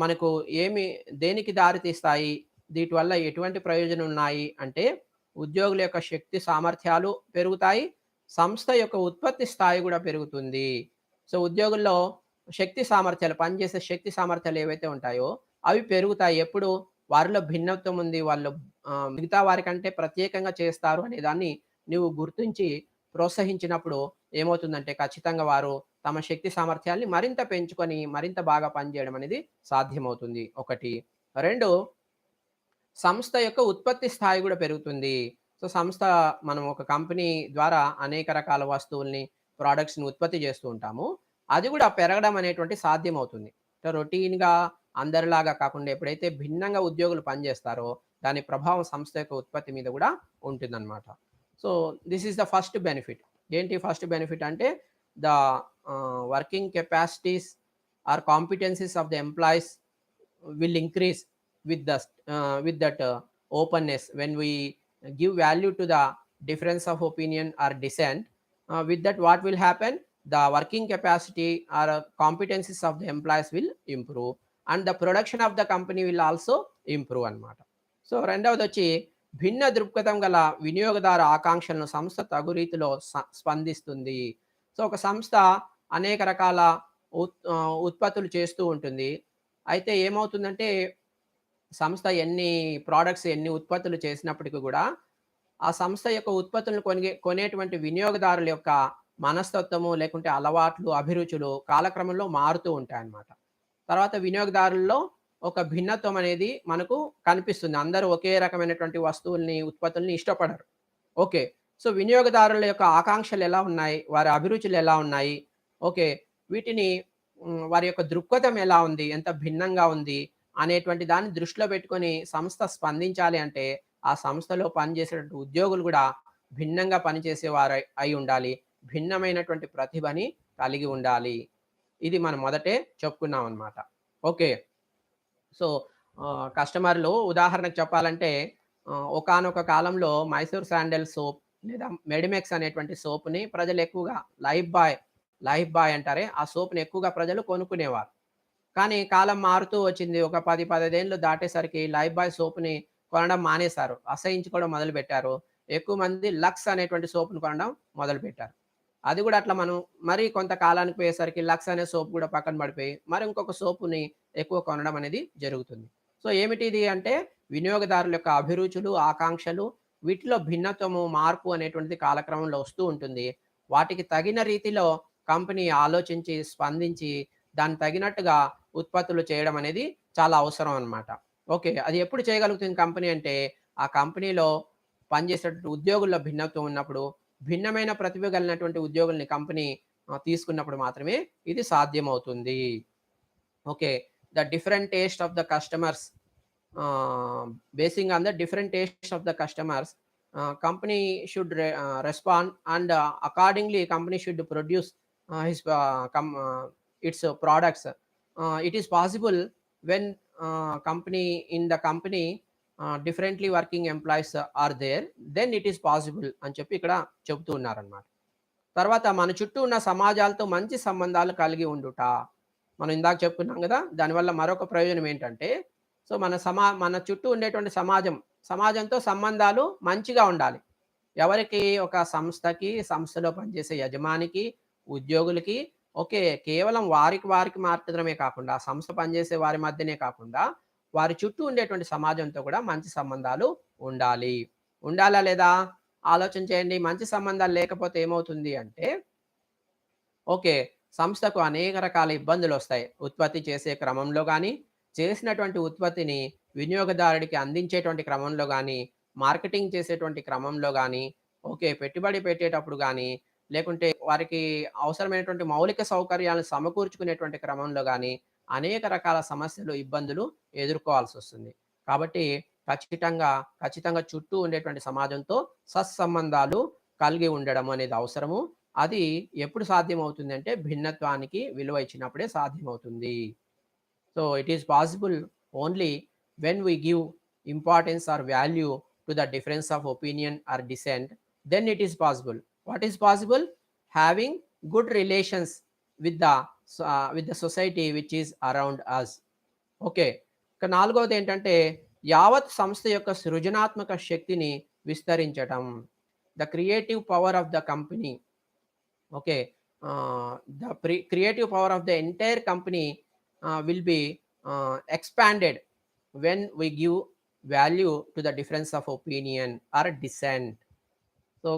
మనకు దేనికి దారి తీస్తాయి? వీటి వల్ల ఎటువంటి ప్రయోజనం ఉన్నాయి అంటే ఉద్యోగుల యొక్క శక్తి సామర్థ్యాలు పెరుగుతాయి. సంస్థ యొక్క ఉత్పత్తి స్థాయి కూడా పెరుగుతుంది. సో, ఉద్యోగుల్లో శక్తి సామర్థ్యాలు పనిచేసే శక్తి సామర్థ్యాలు ఏవైతే ఉంటాయో అవి పెరుగుతాయి. ఎప్పుడు వారిలో భిన్నత్వం ఉంది. వాళ్ళు మిగతా వారికంటే ప్రత్యేకంగా చేస్తారు అనే దాన్ని నువ్వు గుర్తించి ప్రోత్సహించినప్పుడు ఏమవుతుందంటే ఖచ్చితంగా వారు తమ శక్తి సామర్థ్యాల్ని మరింత పెంచుకొని మరింత బాగా పనిచేయడం అనేది సాధ్యమవుతుంది. ఒకటి. 2 సంస్థ యొక్క ఉత్పత్తి స్థాయి గూడా పెరుగుతుంది. సో, సంస్థ మనం ఒక కంపెనీ ద్వారా అనేక రకాల వస్తువుల్ని, ప్రొడక్ట్స్‌ని ఉత్పత్తి చేస్తూ ఉంటాము. అది గూడా పెరగడం అనేటువంటిది సాధ్యమవుతుంది. అంటే రొటీన్‌గా అందరిలాగా కాకుండా ఎప్పుడైతే భిన్నంగా ఉద్యోగులు పనిచేస్తారో, దాని ప్రభావం సంస్థ యొక్క ఉత్పత్తి మీద గూడా ఉంటుందన్నమాట. So, this is the first benefit. ఏంటి ఫస్ట్ బెనిఫిట్ అంటే the working capacities or competencies of the employees will increase with that openness when we give value to the difference of opinion or dissent. With that, what will happen? The working capacity or competencies of the employees will improve, and the production of the company will also improve అన్నమాట. So, రెండవది వచ్చి భిన్న దృక్పథం గల వినియోగదారు ఆకాంక్షలను సంస్థ తగు రీతిలో స్పందిస్తుంది. సో, ఒక సంస్థ అనేక రకాల ఉత్పత్తులు చేస్తూ ఉంటుంది. అయితే ఏమవుతుందంటే సంస్థ ఎన్ని ప్రొడక్ట్స్, ఎన్ని ఉత్పత్తులు చేసినప్పటికీ గూడా, ఆ సంస్థ యొక్క ఉత్పత్తులను కొనేటువంటి వినియోగదారుల యొక్క మనస్తత్వము, లేకుంటే అలవాట్లు, అభిరుచులు కాలక్రమంలో మారుతూ ఉంటాయన్నమాట. తర్వాత వినియోగదారుల్లో ఒక భిన్నత్వం అనేది మనకు కనిపిస్తుంది. అందరూ ఒకే రకమైనటువంటి వస్తువుల్ని, ఉత్పత్తుల్ని ఇష్టపడరు. ఓకే. సో, వినియోగదారుల యొక్క ఆకాంక్షలు ఎలా ఉన్నాయి? వారి అభిరుచులు ఎలా ఉన్నాయి? ఓకే. వీటిని వారి యొక్క దృక్పథం ఎలా ఉంది? ఎంత భిన్నంగా ఉంది? అనేటువంటి దాన్ని దృష్టిలో పెట్టుకొని సంస్థ స్పందించాలి అంటే, ఆ సంస్థలో పనిచేసేటువంటి ఉద్యోగులు గూడా భిన్నంగా పనిచేసేవారు అయి ఉండాలి. భిన్నమైనటువంటి ప్రతిభని కలిగి ఉండాలి. ఇది మనం మొదటే చెప్పుకున్నామనమాట. ఓకే. సో, కస్టమర్‌లు ఉదాహరణకు చెప్పాలంటే ఒకానొక కాలంలో మైసూర్ శాండల్ సోప్ లేదా మెడిమెక్స్ అనేటువంటి సోప్‌ని ప్రజలు ఎక్కువగా లైఫ్ బాయ్ అంటారే ఆ సోప్‌ని ఎక్కువగా ప్రజలు కొనుక్కునేవారు. కానీ కాలం మారుతూ వచ్చింది. ఒక 10, 15 ఏళ్ళు దాటేసరికి లైఫ్ బాయ్ సోప్‌ని కొనడం మానేశారు. అసహించుకోవడం మొదలుపెట్టారు. ఎక్కువ మంది లక్స్ అనేటువంటి సోప్‌ని కొనడం మొదలుపెట్టారు. అది గూడా అట్లా మనం మరి కొంత కాలానికి పోయేసరికి లక్స్ అనే సోప్ గూడా పక్కన పడిపోయి, మరి ఇంకొక సోపుని ఎక్కువ కొనడం అనేది జరుగుతుంది. సో, ఏమిటిది అంటే వినియోగదారుల యొక్క అభిరుచులు, ఆకాంక్షలు వీటిలో భిన్నత్వము, మార్పు అనేటువంటిది కాలక్రమంలో వస్తూ ఉంటుంది. వాటికి తగిన రీతిలో కంపెనీ ఆలోచించి, స్పందించి దానికి తగినట్టుగా ఉత్పత్తులు చేయడం అనేది చాలా అవసరం అన్నమాట. ఓకే. అది ఎప్పుడు చేయగలుగుతుంది కంపెనీ అంటే, ఆ కంపెనీలో పనిచేసేటటువంటి ఉద్యోగుల్లో భిన్నత్వం ఉన్నప్పుడు, భిన్నమైన ప్రతిభ కలిగినటువంటి ఉద్యోగుల్ని కంపెనీ తీసుకున్నప్పుడు మాత్రమే ఇది సాధ్యమవుతుంది. Okay. The different taste of the customers basing on the different taste of the customers company should respond and accordingly company should produce his its products. It is possible when company differently working employees are there, then it is possible అని చెప్పి ఇక్కడ చెప్తూ ఉన్నారనమాట. తర్వాత మన చుట్టూ ఉన్న సమాజాలతో మంచి సంబంధాలు కలిగి ఉండుట. మనం ఇందాక చెప్పుకున్నాం గదా! దానివల్ల మరొక ప్రయోజనం ఏంటంటే, సో, మన చుట్టూ ఉండేటువంటి సమాజంతో సంబంధాలు మంచిగా ఉండాలి. ఎవరికి? ఒక సంస్థకి, సంస్థలో పనిచేసే యజమానికి, ఉద్యోగులకి ఓకే. కేవలం వారికి మాత్రమే కాకుండా, సంస్థ పనిచేసే వారి మధ్యనే కాకుండా, వారి చుట్టూ ఉండేటువంటి సమాజంతో కూడా మంచి సంబంధాలు ఉండాలి. ఉండాలా లేదా? ఆలోచన చేయండి. మంచి సంబంధాలు లేకపోతే ఏమవుతుంది అంటే, ఓకే. సంస్థకు అనేక రకాల ఇబ్బందులొస్తాయి. ఉత్పత్తి చేసే క్రమంలో గానీ, చేసినటువంటి ఉత్పత్తిని వినియోగదారుడికి అందించేటువంటి క్రమంలో గానీ, మార్కెటింగ్ చేసేటువంటి క్రమంలో గానీ, ఓకే. పెట్టుబడి పెట్టేటప్పుడు గానీ, లేకుంటే వారికి అవసరమైనటువంటి మౌలిక సౌకర్యాలను సమకూర్చుకునేటువంటి క్రమంలో గానీ, అనేక రకాల సమస్యలు, ఇబ్బందులు ఎదుర్కోవాల్సొస్తుంది. కాబట్టి ఖచ్చితంగా చుట్టూ ఉండేటువంటి సమాజంతో సత్సంబంధాలు కలిగి ఉండడం అనేది అవసరము. అది ఎప్పుడు సాధ్యమవుతుందంటే, భిన్నత్వానికి విలువ ఇచ్చినప్పుడే సాధ్యమవుతుంది. So, it is possible only when we give importance or value to the difference of opinion or dissent, then it is possible. What is possible? Having good relations with the society which is around us. Okay. ఇక నాలుగవది ఏంటంటే యావత్ సంస్థ యొక్క సృజనాత్మక శక్తిని విస్తరించటం. The creative power of the company. Okay. The creative power of the entire company will be expanded when we give value to the difference of opinion or dissent. So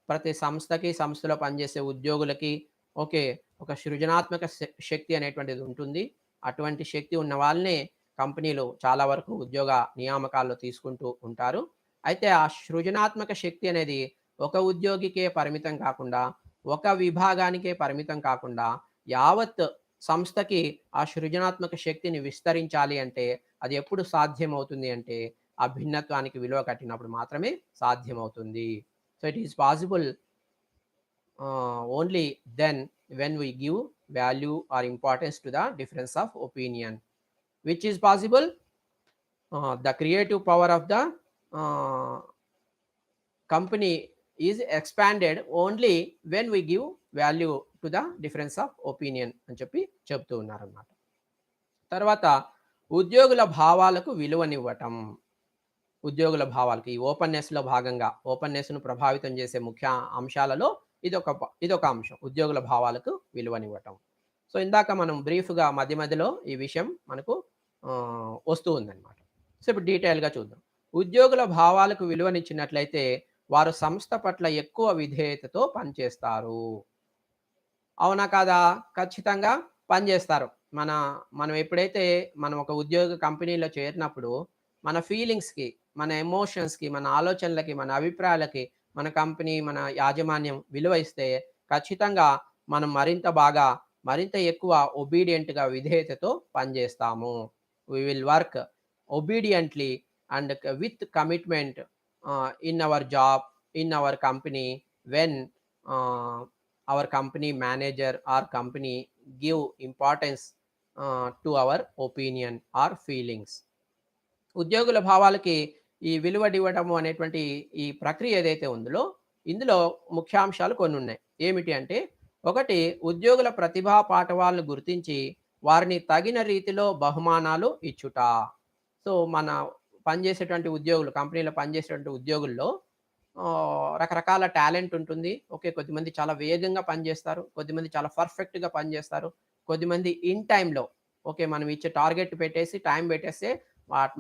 ప్రతి సంస్థకి, సంస్థలో పనిచేసే ఉద్యోగులకి ఓకే, ఒక సృజనాత్మక శక్తి అనేటువంటిది ఉంటుంది. అటువంటి శక్తి ఉన్న వాళ్ళనే కంపెనీలు చాలా వరకు ఉద్యోగ నియామకాల్లో తీసుకుంటూ ఉంటారు. అయితే ఆ సృజనాత్మక శక్తి అనేది ఒక ఉద్యోగికే పరిమితం కాకుండా, ఒక విభాగానికే పరిమితం కాకుండా, యావత్ సంస్థకి ఆ సృజనాత్మక శక్తిని విస్తరించాలి అంటే అది ఎప్పుడు సాధ్యమవుతుంది అంటే ఆ భిన్నత్వానికి విలువ కట్టినప్పుడు మాత్రమే సాధ్యమవుతుంది. So it is possible only then when we give value or importance to the difference of opinion. Which is possible? The creative power of the company is expanded only when we give value to the difference of opinion అని చెప్పి చెప్తూ ఉన్నారన్నమాట. తర్వాత ఉద్యోగుల భావాలకు విలువనివ్వటం. ఉద్యోగుల భావాలకి ఈ ఓపెన్నెస్‌లో భాగంగా ఓపెన్నెస్‌ను ప్రభావితం చేసే ముఖ్య అంశాలలో ఇదొక అంశం. ఉద్యోగుల భావాలకు విలువనివ్వటం. సో ఇందాక మనం బ్రీఫ్‌గా మధ్య మధ్యలో ఈ విషయం మనకు వస్తూ ఉందన్నమాట. సో ఇప్పుడు డీటెయిల్‌గా చూద్దాం. ఉద్యోగుల భావాలకు విలువనిచ్చినట్లయితే వారు సంస్థ పట్ల ఎక్కువ విధేయతతో పనిచేస్తారు. అవునా కాదా? ఖచ్చితంగా పనిచేస్తారు. మనం ఎప్పుడైతే మనం ఒక ఉద్యోగ కంపెనీలో చేరినప్పుడు మన ఫీలింగ్స్‌కి, మన ఎమోషన్స్‌కి, మన ఆలోచనలకి, మన అభిప్రాయాలకి మన కంపెనీ, మన యాజమాన్యం విలువ ఇస్తే ఖచ్చితంగా మనం మరింత బాగా, మరింత ఎక్కువ ఒబీడియంట్‌గా విధేయతతో పనిచేస్తాము. We will work obediently and with commitment in our job, in our company when our company manager or company give importance to our opinion or feelings. ఉద్యోగుల భావాలకి ఈ విలువడివ్వడము అనేటువంటి ఈ ప్రక్రియ ఏదైతే ఉందో ఇందులో ముఖ్యాంశాలు కొన్ని ఉన్నాయి. ఏమిటి అంటే, ఒకటి, ఉద్యోగుల ప్రతిభా పాఠవాలను గుర్తించి వారిని తగిన రీతిలో బహుమానాలు ఇచ్చుట. సో మన పనిచేసేటువంటి ఉద్యోగులు, కంపెనీలో పనిచేసేటువంటి ఉద్యోగుల్లో రకరకాల టాలెంట్ ఉంటుంది. ఓకే. కొద్దిమంది చాలా వేగంగా పనిచేస్తారు. కొద్దిమంది చాలా పర్ఫెక్ట్‌గా పనిచేస్తారు. కొద్దిమంది ఇన్ టైమ్‌లో ఓకే. మనం ఇచ్చే టార్గెట్ పెట్టేసి, టైం పెట్టేస్తే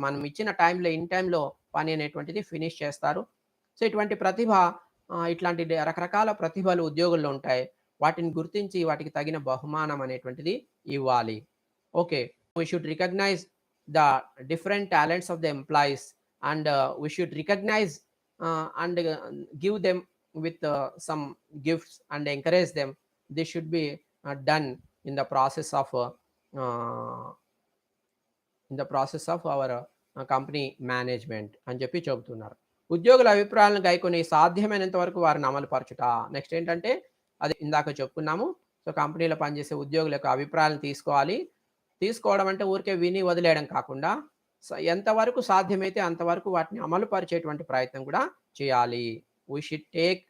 మనం ఇచ్చిన టైంలో, ఇన్ టైమ్‌లో పని అనేటువంటిది ఫినిష్ చేస్తారు. సో ఇటువంటి ప్రతిభ, ఇట్లాంటి రకరకాల ప్రతిభలు ఉద్యోగుల్లో ఉంటాయి. వాటిని గుర్తించి వాటికి తగిన బహుమానం అనేటువంటిది ఇవ్వాలి. Okay. We should recognise the different talents of the employees and we should recognise and give them with some gifts and encourage them. This should be done in the process of our company management అని చెప్పి చెబుతున్నారు. ఉద్యోగుల అభిప్రాయాలను గైకొని సాధ్యమైనంత వరకు వారిని అమలుపరచుట. Next ఏంటంటే, అది ఇందాక చెప్పుకున్నాము. సో కంపెనీలో పనిచేసే ఉద్యోగుల యొక్క అభిప్రాయాలను తీసుకోవడం అంటే ఊరికే విని వదిలేయడం కాకుండా ఎంతవరకు సాధ్యమైతే అంతవరకు వాటిని అమలుపరిచేటువంటి ప్రయత్నం కూడా చేయాలి. We should take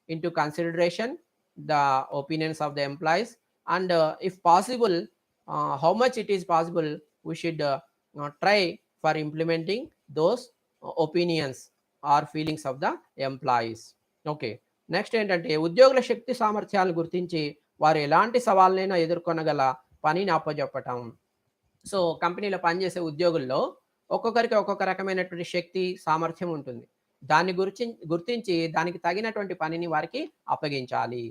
into consideration the opinions of the employees and if possible, how much it is possible, we should try for implementing those opinions or feelings of the employees. Okay. Next ఏంటంటే, ఉద్యోగుల శక్తి సామర్థ్యాలను గుర్తించి వారు ఎలాంటి సవాళ్ళనైనా ఎదుర్కొనగల పనిని అప్పజెప్పటం. So కంపెనీలో పనిచేసే ఉద్యోగుల్లో ఒక్కొక్కరికి ఒక్కొక్క రకమైనటువంటి శక్తి, సామర్థ్యం ఉంటుంది. దాన్ని గుర్తించి దానికి తగినటువంటి పనిని వారికి అప్పగించాలి.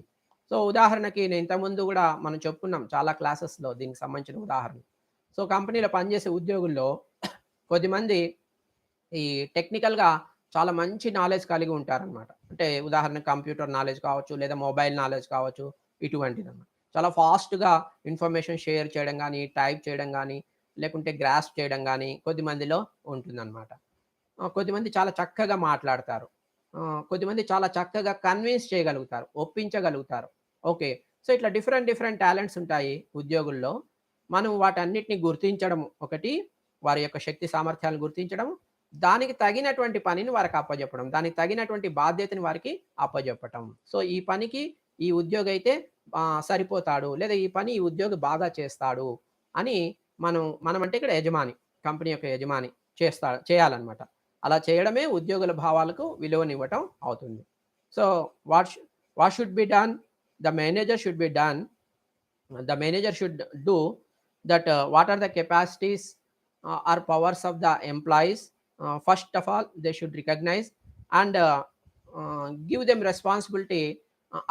సో ఉదాహరణకి నేను ఇంతకుముందు కూడా మనం చెప్పుకున్నాం చాలా క్లాసెస్‌లో దీనికి సంబంధించిన ఉదాహరణ. సో కంపెనీలో పనిచేసే ఉద్యోగుల్లో కొద్దిమంది ఈ టెక్నికల్‌గా చాలా మంచి నాలెడ్జ్ కలిగి ఉంటారనమాట. అంటే ఉదాహరణకు కంప్యూటర్ నాలెడ్జ్ కావచ్చు, లేదా మొబైల్ నాలెడ్జ్ కావచ్చు, ఇటువంటిదన్నమాట. చాలా ఫాస్ట్‌గా ఇన్ఫర్మేషన్ షేర్ చేయడం గానీ, టైప్ చేయడం గానీ, లేకుంటే గ్రాస్ప్ చేయడం గానీ కొద్దిమందిలో ఉంటుందన్నమాట. కొద్దిమంది చాలా చక్కగా మాట్లాడతారు. కొద్దిమంది చాలా చక్కగా కన్విన్స్ చేయగలుగుతారు, ఒప్పించగలుగుతారు. ఓకే. సో ఇట్లా డిఫరెంట్ టాలెంట్స్ ఉంటాయి ఉద్యోగుల్లో. మనం వాటన్నిటిని గుర్తించడం ఒకటి, వారి యొక్క శక్తి సామర్థ్యాలను గుర్తించడం, దానికి తగినటువంటి పనిని వారికి అప్పజెప్పడం, దానికి తగినటువంటి బాధ్యతని వారికి అప్పజెప్పటం. సో ఈ పనికి ఈ ఉద్యోగి అయితే సరిపోతాడు, లేదా ఈ పని ఈ ఉద్యోగి బాగా చేస్తాడు అని మనం అంటే ఇక్కడ యజమాని, కంపెనీ యొక్క యజమాని చేయాలన్నమాట. అలా చేయడమే ఉద్యోగుల భావాలకు విలువనివ్వటం అవుతుంది. So what what should be done? The manager should be done the manager should do that. What are the capacities or powers of the employees? First of all, they should recognize and give them responsibility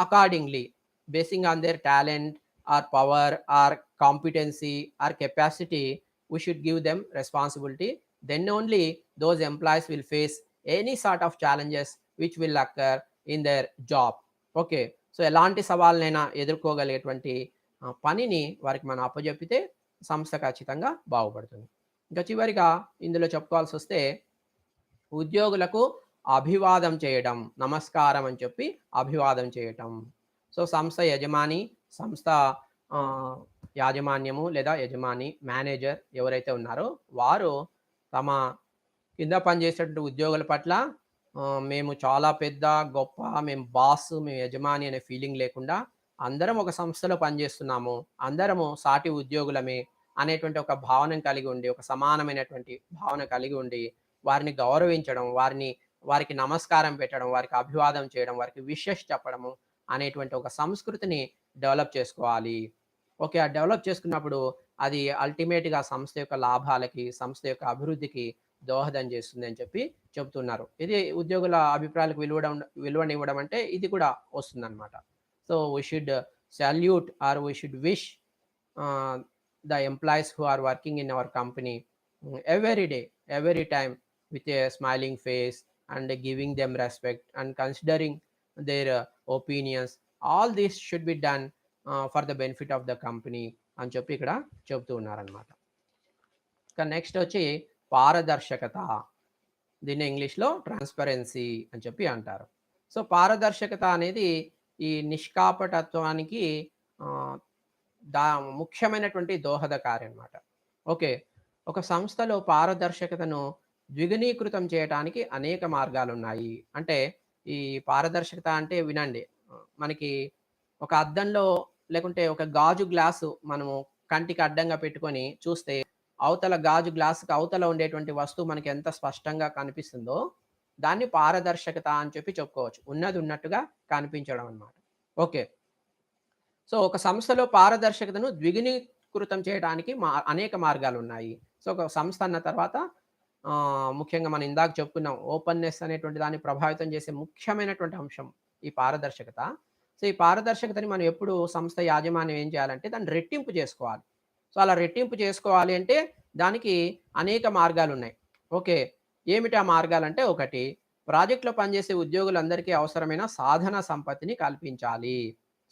accordingly, basing on their talent or power or competency or capacity. We should give them responsibility. Then only those employees will face any sort of challenges which will occur in their job. Okay, so ఎలాంటి సవాళ్ళనైనా ఎదుర్కోగలిగేటువంటి పనిని వారికి మనం అప్పజెప్పితే సంస్థ ఖచ్చితంగా బాగుపడుతుంది. ఇంకా చివరిగా ఇందులో చెప్పుకోవాల్సి వస్తే ఉద్యోగులకు అభివాదం చేయడం, నమస్కారం అని చెప్పి అభివాదం చేయటం. సో సంస్థ యజమాని, సంస్థ యాజమాన్యము లేదా యజమాని, మేనేజర్ ఎవరైతే ఉన్నారో వారు తమ కింద పనిచేసేటువంటి ఉద్యోగుల పట్ల మేము చాలా పెద్ద గొప్ప, మేము బాస్, మేము యజమాని అనే ఫీలింగ్ లేకుండా అందరం ఒక సంస్థలో పనిచేస్తున్నాము, అందరము సాటి ఉద్యోగులమే అనేటువంటి ఒక భావన కలిగి ఉండి, ఒక సమానమైనటువంటి భావన కలిగి ఉండి వారిని గౌరవించడం, వారికి నమస్కారం పెట్టడం, వారికి అభివాదం చేయడం, వారికి విషెస్ చెప్పడము అనేటువంటి ఒక సంస్కృతిని డెవలప్ చేసుకోవాలి. ఓకే, ఆ డెవలప్ చేసుకున్నప్పుడు అది అల్టిమేట్గా సంస్థ యొక్క లాభాలకి, సంస్థ యొక్క అభివృద్ధికి దోహదం చేస్తుంది అని చెప్పి చెబుతున్నారు. ఇది ఉద్యోగుల అభిప్రాయాలకు విలువనివ్వడం అంటే ఇది కూడా వస్తుందన్నమాట. So we should salute or we should wish the employees who are working in our company every day, every time with a smiling face and giving them respect and considering their opinions. All this should be done for the benefit of the company అని చెప్పి ఇక్కడ చెబుతూ ఉన్నారనమాట. ఇక next వచ్చి పారదర్శకత. దీన్ని ఇంగ్లీష్లో ట్రాన్స్పరెన్సీ అని చెప్పి అంటారు. సో పారదర్శకత అనేది ఈ నిష్కాపటత్వానికి ముఖ్యమైనటువంటి దోహదకారి అనమాట. ఓకే, ఒక సంస్థలో పారదర్శకతను ద్విగుణీకృతం చేయడానికి అనేక మార్గాలు ఉన్నాయి. అంటే ఈ పారదర్శకత అంటే వినండి, మనకి ఒక అద్దంలో లేకుంటే ఒక గాజు గ్లాసు మనము కంటికి అడ్డంగా పెట్టుకొని చూస్తే అవతల గాజు గ్లాసుకి అవతల ఉండేటువంటి వస్తువు మనకి ఎంత స్పష్టంగా కనిపిస్తుందో దాన్ని పారదర్శకత అని చెప్పి చెప్పుకోవచ్చు. ఉన్నది ఉన్నట్టుగా కనిపించడం అన్నమాట. ఓకే, సో ఒక సంస్థలో పారదర్శకతను ద్విగుణీకృతం చేయడానికి అనేక మార్గాలు ఉన్నాయి. సో ఒక సంస్థ అన్న తర్వాత ముఖ్యంగా మనం ఇందాక చెప్పుకున్నాం, ఓపెన్నెస్ అనేటువంటి దాన్ని ప్రభావితం చేసే ముఖ్యమైనటువంటి అంశం ఈ పారదర్శకత. సో ఈ పారదర్శకతని మనం ఎప్పుడు సంస్థ యాజమాన్యం ఏం చేయాలంటే దాన్ని రెట్టింపు చేసుకోవాలి. సో అలా రెట్టింపు చేసుకోవాలి అంటే దానికి అనేక మార్గాలు ఉన్నాయి. ఓకే, ఏమిటి ఆ మార్గాలంటే, ఒకటి, ప్రాజెక్టులో పనిచేసే ఉద్యోగులందరికీ అవసరమైన సాధన సంపత్తిని కల్పించాలి.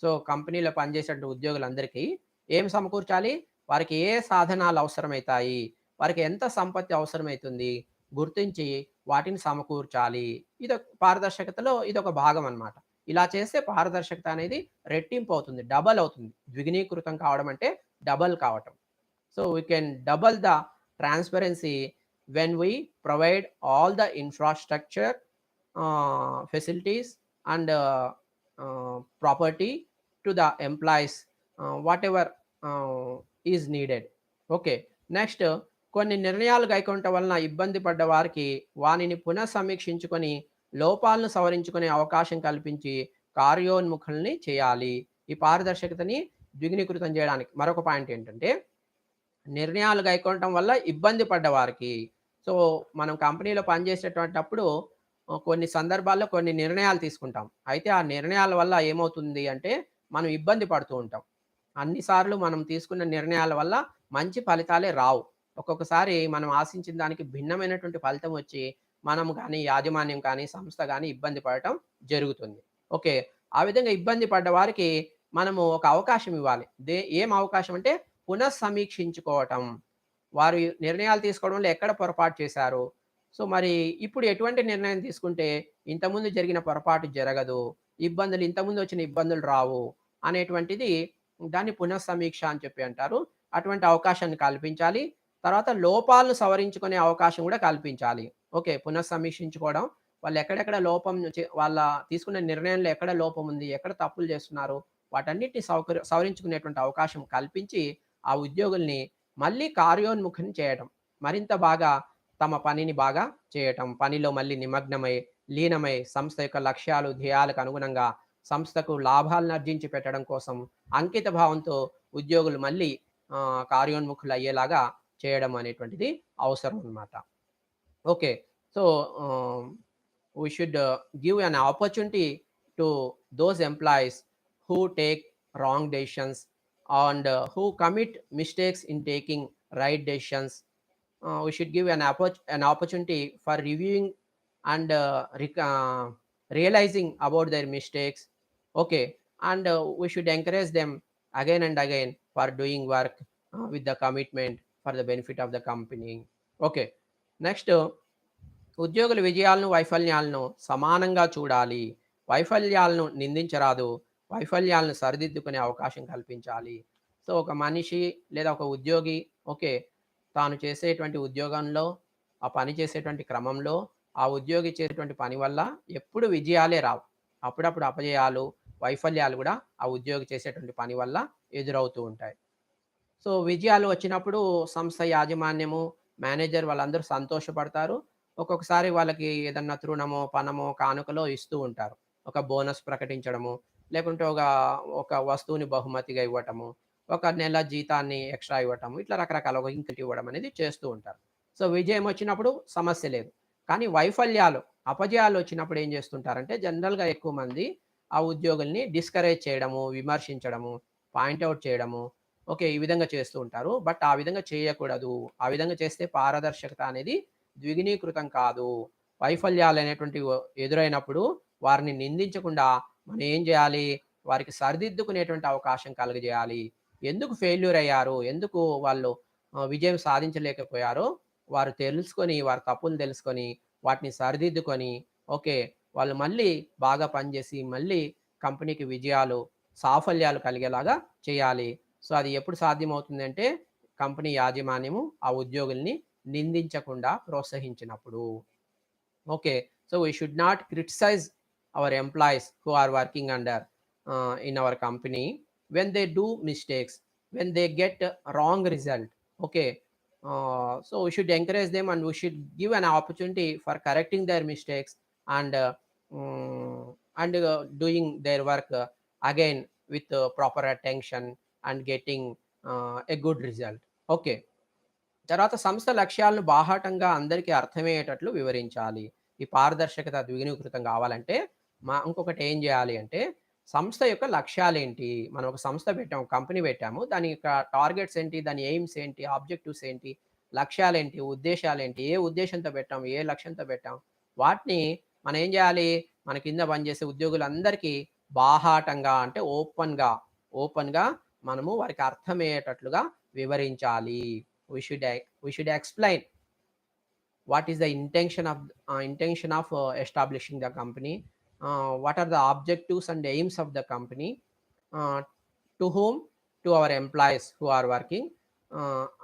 సో కంపెనీలో పనిచేసే ఉద్యోగులందరికీ ఏం సమకూర్చాలి, వారికి ఏ సాధనాలు అవసరమవుతాయి, వారికి ఎంత సంపత్తి అవసరమవుతుంది గుర్తించి వాటిని సమకూర్చాలి. ఇది పారదర్శకతలో ఇదొక భాగం అన్నమాట. ఇలా చేస్తే పారదర్శకత అనేది రెట్టింపు అవుతుంది, డబల్ అవుతుంది. ద్విగుణీకృతం కావడం అంటే డబల్ కావటం. So we can double the transparency when we provide all the infrastructure, facilities and property to the employees, whatever is needed. Okay, next, కొన్ని నిర్ణయాలు కైకొనటం వలన ఇబ్బంది పడ్డ వారికి వానిని పునఃసమీక్షించుకొని లోపాలను సవరించుకునే అవకాశం కల్పించి కార్యోన్ముఖుల్ని చేయాలి. ఈ పారదర్శకతని ద్విగుణీకృతం చేయడానికి మరొక పాయింట్ ఏంటంటే, నిర్ణయాలు కైకొనటం వల్ల ఇబ్బంది పడ్డ వారికి. సో మనం కంపెనీలో పనిచేసేటప్పుడు కొన్ని సందర్భాల్లో కొన్ని నిర్ణయాలు తీసుకుంటాం. అయితే ఆ నిర్ణయాల వల్ల ఏమవుతుంది అంటే మనం ఇబ్బంది పడుతూ ఉంటాం. అన్నిసార్లు మనం తీసుకున్న నిర్ణయాల వల్ల మంచి ఫలితాలే రావు. ఒక్కొక్కసారి మనం ఆశించిన దానికి భిన్నమైనటువంటి ఫలితం వచ్చి మనం కానీ, యాజమాన్యం కానీ, సంస్థ కానీ ఇబ్బంది పడటం జరుగుతుంది. ఓకే, ఆ విధంగా ఇబ్బంది పడ్డ వారికి మనము ఒక అవకాశం ఇవ్వాలి. ఏం అవకాశం అంటే పునఃసమీక్షించుకోవటం. వారు నిర్ణయాలు తీసుకోవడంలో ఎక్కడ పొరపాటు చేశారు, సో మరి ఇప్పుడు ఎటువంటి నిర్ణయం తీసుకుంటే ఇంతకుముందు జరిగిన పొరపాటు జరగదు, ఇబ్బందులు ఇంతకుముందు వచ్చిన ఇబ్బందులు రావు అనేటువంటిది దాన్ని పునఃసమీక్ష అని చెప్పి అంటారు. అటువంటి అవకాశాన్ని కల్పించాలి. తర్వాత లోపాలను సవరించుకునే అవకాశం కూడా కల్పించాలి. ఓకే, పునఃసమీక్షించుకోవడం, వాళ్ళు ఎక్కడెక్కడ లోపం, వాళ్ళ తీసుకున్న నిర్ణయంలో ఎక్కడ లోపం ఉంది, ఎక్కడ తప్పులు చేస్తున్నారు, వాటన్నిటిని సవరించుకునేటువంటి అవకాశం కల్పించి ఆ ఉద్యోగుల్ని మళ్ళీ కార్యోన్ముఖం చేయడం, మరింత బాగా తమ పనిని బాగా చేయటం, పనిలో మళ్ళీ నిమగ్నమై, లీనమై సంస్థ యొక్క లక్ష్యాలు, ధ్యేయాలకు అనుగుణంగా సంస్థకు లాభాలను ఆర్జించి పెట్టడం కోసం అంకిత భావంతో ఉద్యోగులు మళ్ళీ కార్యోన్ముఖులు అయ్యేలాగా చేయడం అనేటువంటిది అవసరం అన్నమాట. Okay. So, we should give an opportunity to those employees who take wrong decisions and who commit mistakes in taking right decisions. We should give an opportunity for reviewing and realizing about their mistakes. Okay. And we should encourage them again and again for doing work with the commitment for the benefit of the company. Okay. Next, ఉద్యోగుల విజయాలను, వైఫల్యాలను సమానంగా చూడాలి. వైఫల్యాలను నిందించరాదు. వైఫల్యాలను సరిదిద్దుకునే అవకాశం కల్పించాలి. So, ఒక మనిషి లేదా ఒక ఉద్యోగి ఓకే. తాను చేసేటువంటి ఉద్యోగంలో, ఆ పని చేసేటువంటి క్రమంలో, ఆ ఉద్యోగి చేసేటువంటి పని వల్ల ఎప్పుడు విజయాలే రావు. అప్పుడప్పుడు అపజయాలు, వైఫల్యాలు గూడా ఆ ఉద్యోగి చేసేటువంటి పని వల్ల ఎదురవుతూ ఉంటాయి. సో, విజయాలు వచ్చినప్పుడు సంస్థ యాజమాన్యము, మేనేజర్ వాళ్ళందరూ సంతోషపడతారు. ఒక్కొక్కసారి వాళ్ళకి ఏదన్నా తృణమో, పణమో, కానుకలో ఇస్తూ ఉంటారు. ఒక బోనస్ ప్రకటించడము, లేకుంటే ఒక వస్తువుని బహుమతిగా ఇవ్వటము, ఒక నెల జీతాన్ని ఎక్స్‌ట్రా ఇవ్వటము, ఇట్లా రకరకాల ఒక ఇంక్రిమెంట్ ఇవ్వడం అనేది చేస్తూ ఉంటారు. సో, విజయం వచ్చినప్పుడు సమస్య లేదు. కానీ వైఫల్యాలు, అపజయాలు వచ్చినప్పుడు ఏం చేస్తుంటారంటే జనరల్‌గా ఎక్కువ మంది ఆ ఉద్యోగుల్ని డిస్కరేజ్ చేయడము, విమర్శించడము, పాయింట్ ఔట్ చేయడము, ఓకే. ఈ విధంగా చేస్తూ ఉంటారు. బట్ ఆ విధంగా చేయకూడదు. ఆ విధంగా చేస్తే పారదర్శకత అనేది ద్విగుణీకృతం కాదు. వైఫల్యాలనేటువంటివి ఎదురైనప్పుడు వారిని నిందించకుండా మనం ఏం చేయాలి? వారికి సరిదిద్దుకునేటువంటి అవకాశం కలుగజేయాలి. ఎందుకు ఫెయిల్యూర్ అయ్యారు? ఎందుకు వాళ్ళు విజయం సాధించలేకపోయారో వారు తెలుసుకొని, వారి తప్పులు తెలుసుకొని, వాటిని సరిదిద్దుకొని, ఓకే. వాళ్ళు మళ్ళీ బాగా పనిచేసి, మళ్ళీ కంపెనీకి విజయాలు, సాఫల్యాలు కలిగేలాగా చేయాలి. సో, అది ఎప్పుడు సాధ్యమవుతుందంటే కంపెనీ యాజమాన్యము ఆ ఉద్యోగుల్ని నిందించకుండా ప్రోత్సహించినప్పుడు. Okay, so we should not criticize our employees who are working under in our company when they do mistakes, when they get a wrong result. Okay, so we should encourage them and we should give an opportunity for correcting their mistakes and doing their work again with proper attention and getting a good result. Okay. తర్వాత సంస్థ లక్ష్యాలను బాహాటంగా అందరికీ అర్థమయ్యేటట్లు వివరించాలి. ఈ పారదర్శకత ద్విగుణీకృతం కావాలంటే ఇంకొకటి ఏం చేయాలి అంటే సంస్థ యొక్క లక్ష్యాలేంటి? మనం ఒక సంస్థ పెట్టాము, కంపెనీ పెట్టాము. దాని యొక్క టార్గెట్స్ ఏంటి? దాని ఎయిమ్స్ ఏంటి? ఆబ్జెక్టివ్స్ ఏంటి? లక్ష్యాలేంటి? ఉద్దేశాలేంటి? ఏ ఉద్దేశంతో పెట్టాం? ఏ లక్ష్యంతో పెట్టాం? వాటిని మనం ఏం చేయాలి? మన కింద పనిచేసే ఉద్యోగులందరికీ బాహాటంగా అంటే ఓపెన్‌గా మనము వారికి అర్థమయ్యేటట్లుగా వివరించాలి. We should explain what is the intention of establishing the company, what are the objectives and aims of the company, to whom, to our employees who are working,